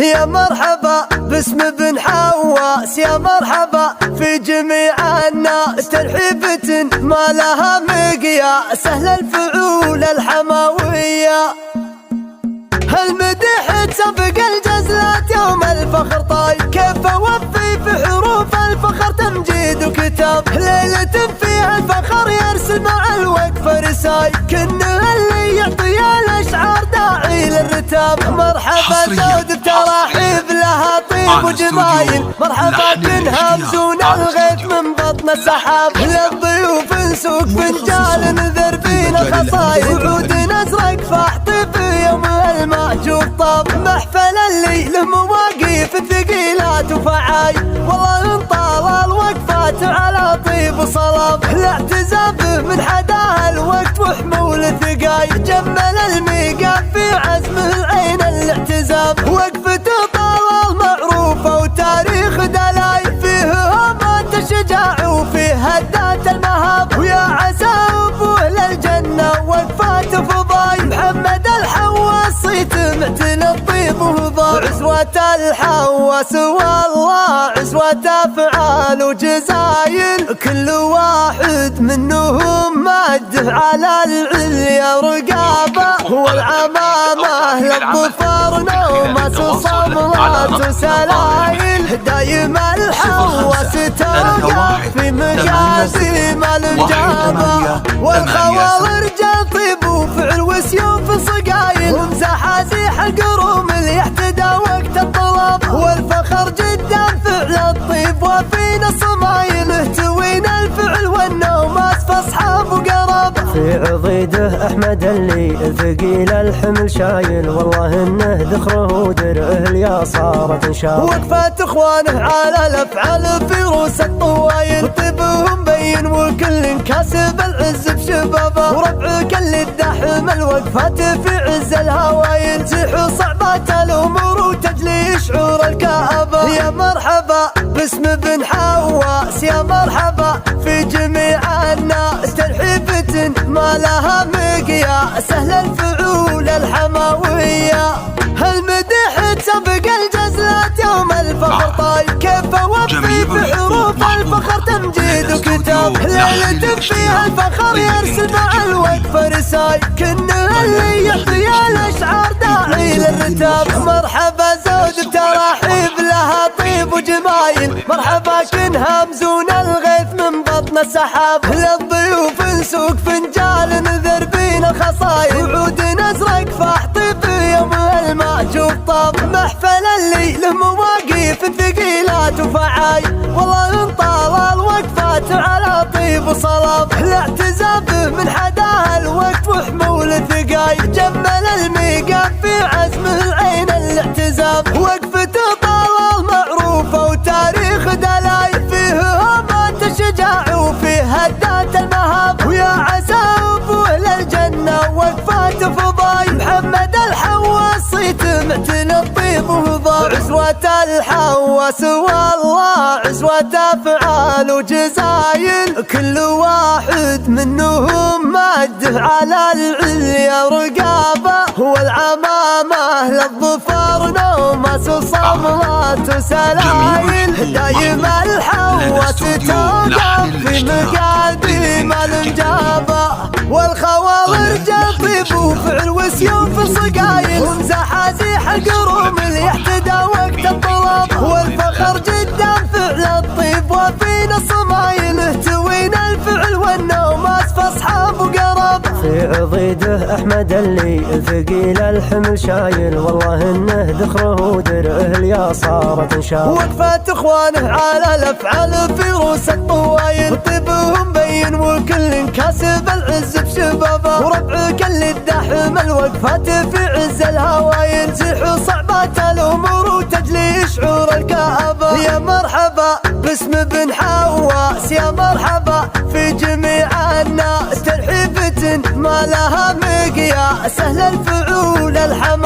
يا مرحبا باسم بن حواس، يا مرحبا في جميع الناس، ترحيبة ما لها مقياس، أهل الفعول الحماوية. المديح تسبق الجزلات يوم الفخر، طيب كيف اوفي في حروف الفخر تمجيد وكتاب، ليلة فيها الفخر يرسل مع الوقف رساي، كنه اللي يعطي الاشعار داعي للرتاب. مرحبا زود تراحيب لها طيب وجمايل، مرحبا كنها مزون الغيث من بطن السحاب، للضيوف نسوق فنجال نذر بينا خصايل، وعود ازرق فاحطي في يوم المأجور طاب، محفل اللي له مواقف ثقيلات وفعاي، والله انطال الوقفات على طيب وصلاب، الاعتزاب من حداه الوقت وحمول ثقاي، جمل الميقاف في عزمه العين الاعتزاب، وقفته طال معروفة وتاريخ دلاي، فيه هامات الشجاع وفيه هدات المهاب، ويا عسى ابوه للجنة وقفات فضاي، محمد الحواس صيت معتل الطيب وهضاء، عزوة الحواس والله عزوة افعال وجزايل، كل واحد منهم مده على العليا رقابه، والعمامة للظفر نومة وصملات وسلايل، دايم الحواس توقف في مقاسيم الانجابه، والخواطر رجال طيب وفعل وسيوف صقايل، ومزحازيح القروم اللي يحتدى وقت الطلب، والفخر جدا فعل الطيب وفينا الصمايل، اهتوينا الفعل والنوماس فاصحاب وقرب، في عضيده احمد اللي ثقيل الحمل شايل، والله انه ذخره ودرعه اليا صارت انشاب، وقفات اخوانه على الافعال في روس الطوايل، طيبهم بين وكل كاسب العز بشبابه، وربعك اللي الدحم الوقفات في عز الهوايل، تزيح صعبات الامور وتجلي شعور الكآبة. يا مرحبا باسم بن حواس، يا مرحبا في جميع الناس، ترحيبة ما لها مقياس، أهل الفعول الحماوية. المديح تسبق الجزلات يوم الفخر، طيب كيف اوفي في حروف الفخر تمجيد وكتاب، ليلة فيها الفخر يرسل مع الوقف رساي، كنه اللي يعطي الاشعار داعي للرتاب. مرحبا زود تراحيب لها طيب وجمايل، مرحبا كنها مزون الغيث من بطن السحاب، للضيوف نسوق فنجال نذر بينا خصايل، وعود ازرق فاحطي في يوم المأجور طاب، محفل اللي له مواقف ثقيلات وفعاي، والله انطال الوقفات على طيب وصلاب، الاعتزاب من حداه الوقت وحمول ثقاي، جمل الميقاف في عزمه العين الاعتزاب، وقفته طال معروفة وتاريخ دلاي، فيه هامات الشجاع وفيه هدات المهاب، ويا عسى ابوه للجنة وقفات فضاي، محمد الحواس صيت معتل الطيب وهضاء، عزوة الحواس والله عزوة افعال وجزايل، كل واحد منهم مده على العليا رقابه، والعمامة للظفر نوماس وصملات وسلايل، دايم الحواس توقف في مقاديم الانجابه، والخواطر رجال طيب وفعل وسيوف صقايل، ومزحازيح القروم اللي يحتدى وقت الطلب، والفخر جدا فعل الطيب وفينا الصمايل، اهتوينا الفعل والنوماس فاصحاب وقرب، في عضيده احمد اللي ثقيل الحمل شايل، والله انه ذخره ودرعه اليا صارت انشاب، وقفات اخوانه على الافعال في روس الطوايل، طيبهم بين وكل كاسب العز بشبابه، وربعك اللي الدحم الوقفات في عز الهوايل، تزيح صعبات الامور وتجلي شعور الكآبة. يا مرحبا باسم بن حواس، يا مرحبا في جميع الناس، ترحيبة ما لها مقياس، أهل الفعول الحماوية.